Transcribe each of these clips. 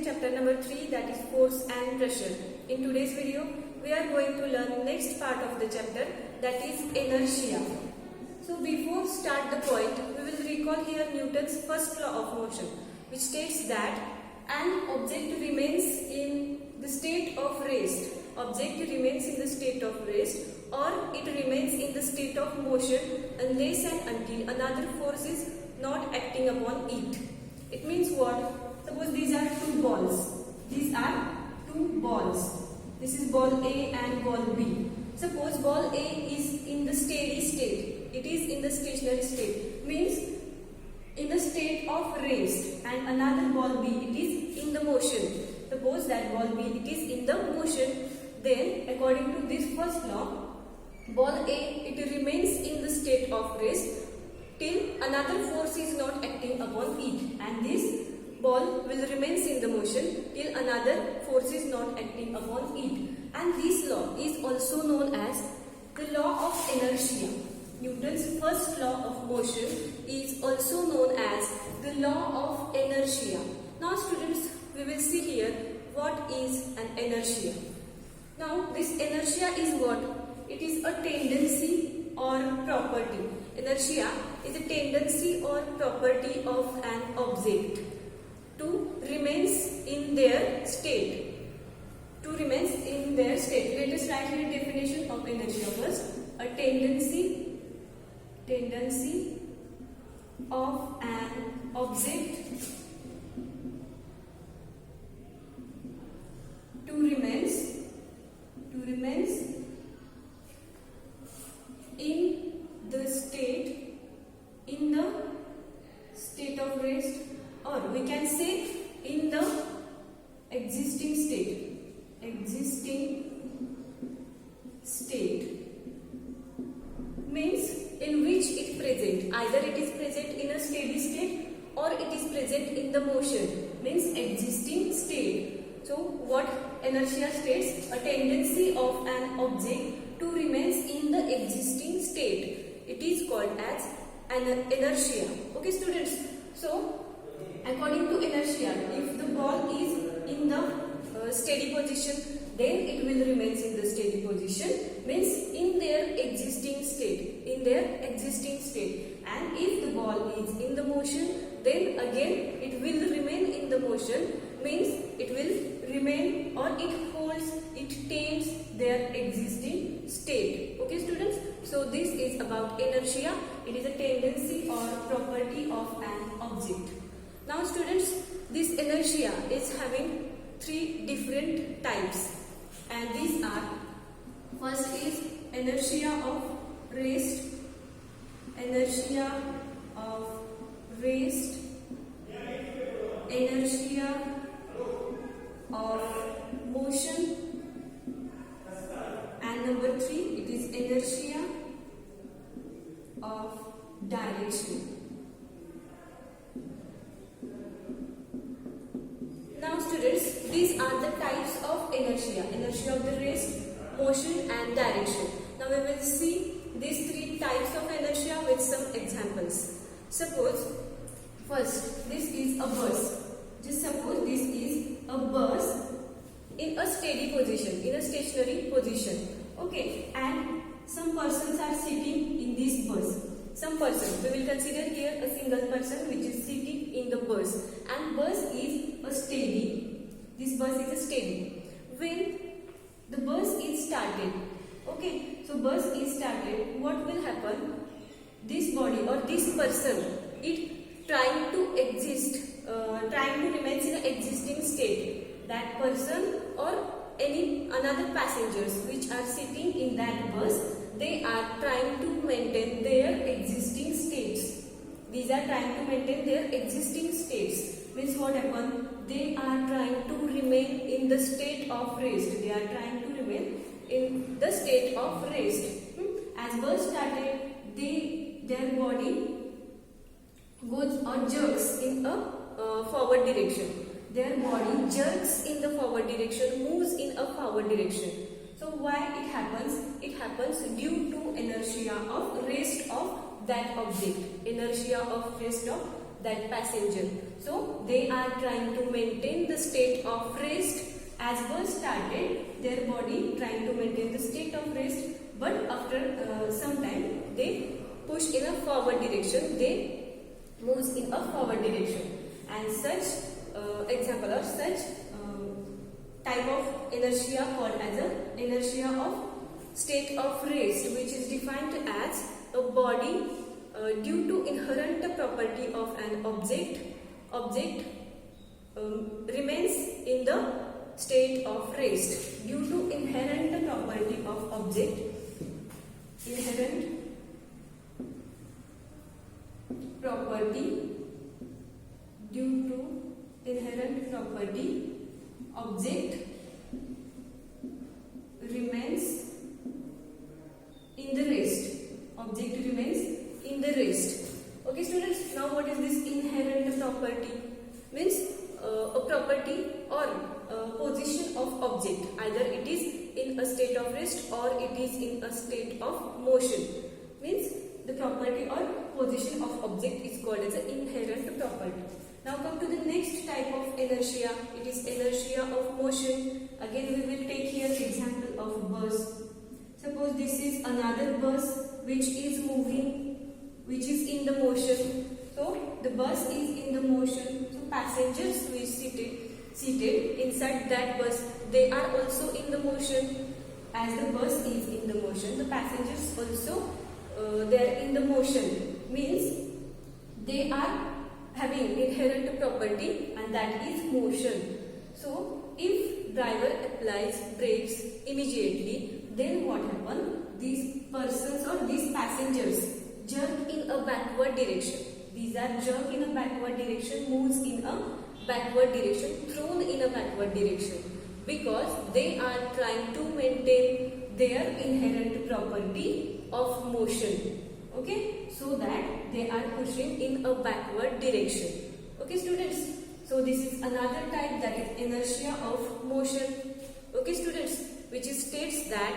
chapter number 3, that is force and pressure. In today's video, we are going to learn next part of the chapter, that is inertia. So before start the point, we will recall here Newton's first law of motion, which states that an object remains in the state of rest. Object remains in the state of rest, or it remains in the state of motion unless and until another force is not acting upon it. It means what? Suppose these are two balls. These are two balls. This is ball A and ball B. Suppose ball A is in the steady state. It is in the stationary state. Means in the state of rest, and another ball B, it is in the motion. Suppose that ball B, it is in the motion. Then according to this first law, ball A, it remains in the state of rest till another force is not acting upon it, and this ball will remains in the motion till another force is not acting upon it. And this law is also known as the law of inertia. Newton's first law of motion is also known as the law of inertia. Now students, we will see here what is an inertia. Now this inertia is what? It is a tendency or property. Inertia is a tendency or property of an object to remains in their state. To remains in their state. Let us write here definition of inertia first. A tendency of an object to remains in the state of rest, or we can say in the existing state means in which it present. Either it is present in a steady state or it is present in the motion, means existing state. So what inertia states? A tendency of an object to remains in the existing state. It is called as an inertia. Okay students, so according to inertia, if the ball is in the steady position, then it will remains in the steady position, means in their existing state, and if the ball is in the motion, then again it will remain in the motion, means it will remain, or it holds, it tames their existing state. Okay students, so this is about inertia. It is a tendency or property of an object. Now students, this inertia is having three different types, and these are: first is inertia of rest, inertia of motion, and number 3, it is inertia of direction. Now students, these are the types of inertia: inertia of the rest, motion and direction. Now we will see these three types of inertia with some examples. Suppose first, this is a bus. Just suppose this is a bus in a steady position, in a stationary position. Okay, and some persons are sitting in this bus. Some person, we will consider here a single person which is sitting in the bus, and bus is a steady. This bus is a steady. When the bus is started, okay, so bus is started, what will happen? This body or this person, it trying to exist, trying to remain in an existing state. That person or any another passengers which are sitting in that bus, they are trying to maintain their existing states. These are trying to maintain their existing states. Means what happened? They are trying to remain in the state of rest. They are trying to remain in the state of rest. As bus started, their body goes or jerks in a forward direction. Their body jerks in the forward direction, moves in a forward direction. So why it happens? It happens due to inertia of rest of that object. Inertia of rest of that passenger. So they are trying to maintain the state of rest. As bus started, their body trying to maintain the state of rest, but after some time they push in a forward direction, they moves in a forward direction, and such example or such type of inertia called as a inertia of state of rest, which is defined as a body due to inherent property of an object remains in the state of rest. Due to inherent property of object, inherent property, due to inherent property, object remains in the rest. Object remains in the rest. Okay, students. Now, what is this inherent property? Means a property or position of object. Either it is in a state of rest or it is in a state of motion. Means the property or position of object is called as an inherent property. Now come to the next type of inertia. It is inertia of motion. Again, we will take here example of bus. Suppose this is another bus which is moving, which is in the motion. So the bus is in the motion. So passengers which seated inside that bus, they are also in the motion. As the bus is in the motion, the passengers also they are in the motion. Means they are having inherent property, and that is motion. So if driver applies brakes immediately, then what happens? These persons or these passengers jerk in a backward direction. These are jerk in a backward direction, moves in a backward direction, thrown in a backward direction, because they are trying to maintain their inherent property of motion. Okay, so that they are pushing in a backward direction. Okay, students. So this is another type, that is inertia of motion. Okay, students, which states that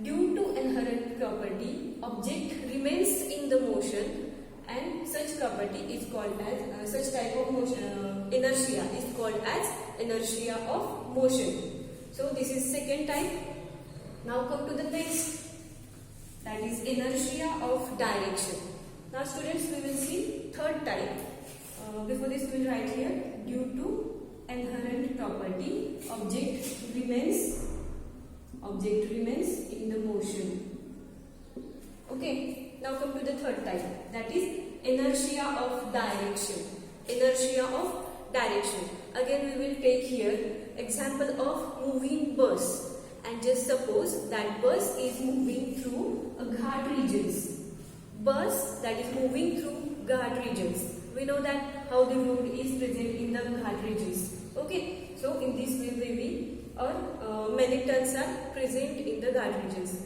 due to inherent property, object remains in the motion, and such property is called as such type of motion inertia is called as inertia of motion. So this is second type. Now come to the next, that is inertia of direction. Now students, we will see third type. Before this we will write here, due to inherent property, object remains in the motion. Okay, now come to the third type, that is inertia of direction. Inertia of direction. Again, we will take here example of moving bus, and just suppose that bus is moving through a ghat regions. Bus that is moving through ghat regions. We know that how the road is present in the ghat regions. Okay, so in this way maybe or many turns are present in the ghat regions.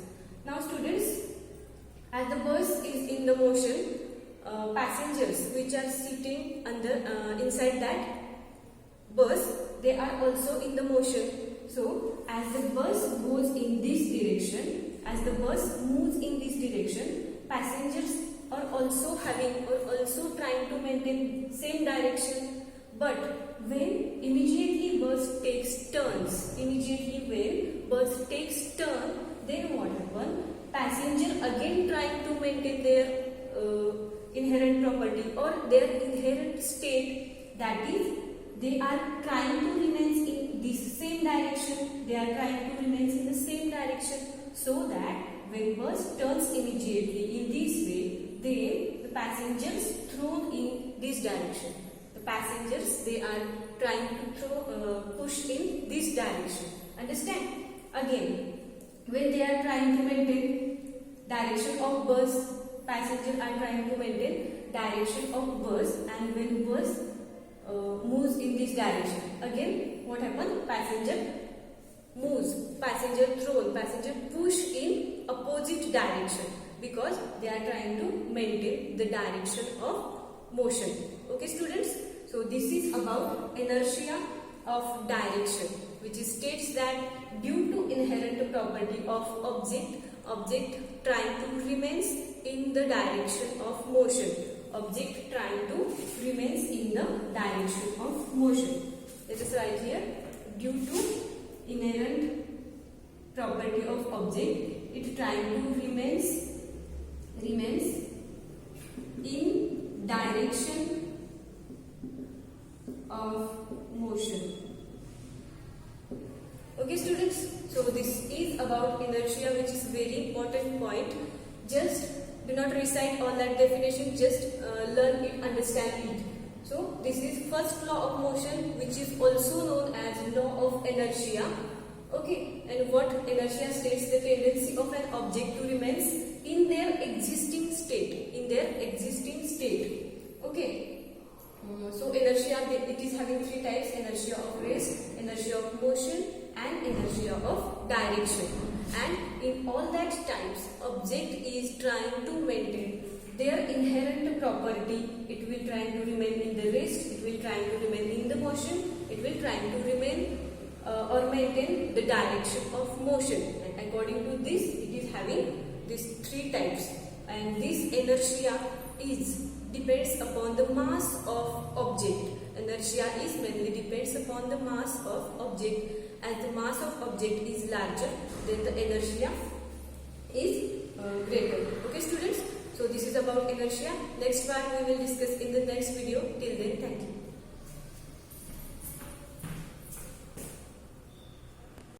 Now students, as the bus is in the motion, passengers which are sitting inside that bus, they are also in the motion. So as the bus goes in this direction, as the bus moves in this direction, passengers are also having or also trying to maintain same direction. But when immediately bus takes turns, then what happens? Passenger again trying to maintain their inherent property or their inherent state, that is they are trying to remain in this same direction. They are trying to remain in the same direction, so that when bus turns immediately in this way, then the passengers thrown in this direction. The passengers, they are trying to push in this direction. Understand? Again, when they are trying to maintain direction of bus, passengers are trying to maintain direction of bus, and when bus moves in this direction, again what happens? Passenger moves, passenger thrown, passenger push in opposite direction, because they are trying to maintain the direction of motion. Okay students, so this is about inertia of direction, which states that due to inherent property of object trying to remain in the direction of motion. object trying to remains in the direction of motion. Let us write here, due to inherent property of object, it trying to remains in direction of motion. Okay students, so this is about inertia, which is very important point. Just do not recite all that definition, just learn it, understand it. So this is first law of motion, which is also known as law of inertia. Okay, and what inertia states? The tendency of an object to remain in their existing state, Okay. So inertia, it is having three types: inertia of rest, inertia of motion, and inertia of direction. And in all that types, object is trying to maintain their inherent property. It will try to remain in the rest, it will try to remain in the motion, it will try to remain or maintain the direction of motion. And according to this, it is having these three types. And this inertia depends upon the mass of object. Inertia is mainly depends upon the mass of object. As the mass of object is larger, then the inertia is greater. Okay students, so this is about inertia. Next part we will discuss in the next video. Till then, thank you.